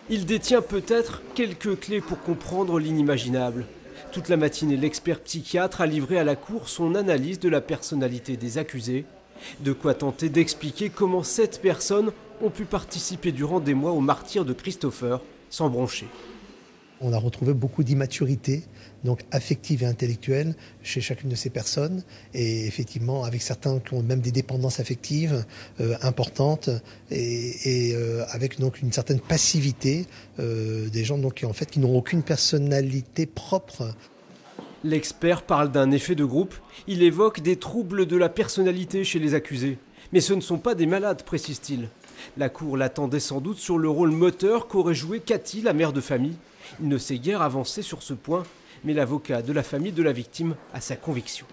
Il détient peut-être quelques clés pour comprendre l'inimaginable. Toute la matinée, l'expert psychiatre a livré à la cour son analyse de la personnalité des accusés. De quoi tenter d'expliquer comment 7 personnes ont pu participer durant des mois au martyre de Christopher sans broncher. On a retrouvé beaucoup d'immaturité, donc affective et intellectuelle, chez chacune de ces personnes. Et effectivement, avec certains qui ont même des dépendances affectives importantes et avec donc une certaine passivité, des gens donc, qui n'ont aucune personnalité propre. L'expert parle d'un effet de groupe. Il évoque des troubles de la personnalité chez les accusés. Mais ce ne sont pas des malades, précise-t-il. La cour l'attendait sans doute sur le rôle moteur qu'aurait joué Cathy, la mère de famille. Il ne s'est guère avancé sur ce point, mais l'avocat de la famille de la victime a sa conviction.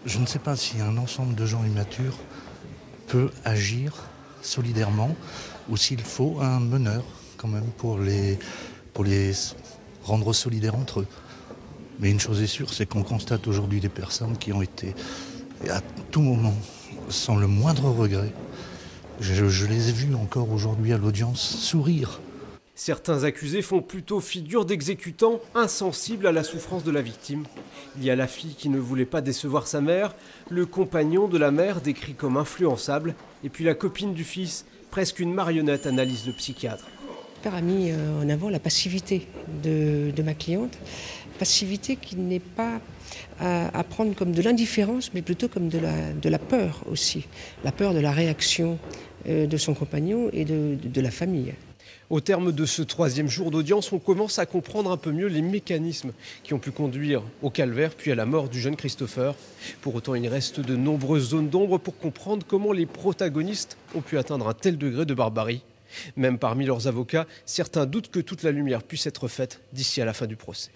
Je ne sais pas si un ensemble de gens immatures peut agir solidairement ou s'il faut un meneur quand même pour les rendre solidaires entre eux. Mais une chose est sûre, c'est qu'on constate aujourd'hui des personnes qui ont été à tout moment, sans le moindre regret. Je les ai vus encore aujourd'hui à l'audience sourire. Certains accusés font plutôt figure d'exécutants insensibles à la souffrance de la victime. Il y a la fille qui ne voulait pas décevoir sa mère, le compagnon de la mère décrit comme influençable, et puis la copine du fils, presque une marionnette, analyse le psychiatre. Le père a mis en avant la passivité de ma cliente, passivité qui n'est pas à prendre comme de l'indifférence, mais plutôt comme de la peur aussi, la peur de la réaction de son compagnon et de la famille. Au terme de ce 3e jour d'audience, on commence à comprendre un peu mieux les mécanismes qui ont pu conduire au calvaire puis à la mort du jeune Christopher. Pour autant, il reste de nombreuses zones d'ombre pour comprendre comment les protagonistes ont pu atteindre un tel degré de barbarie. Même parmi leurs avocats, certains doutent que toute la lumière puisse être faite d'ici à la fin du procès.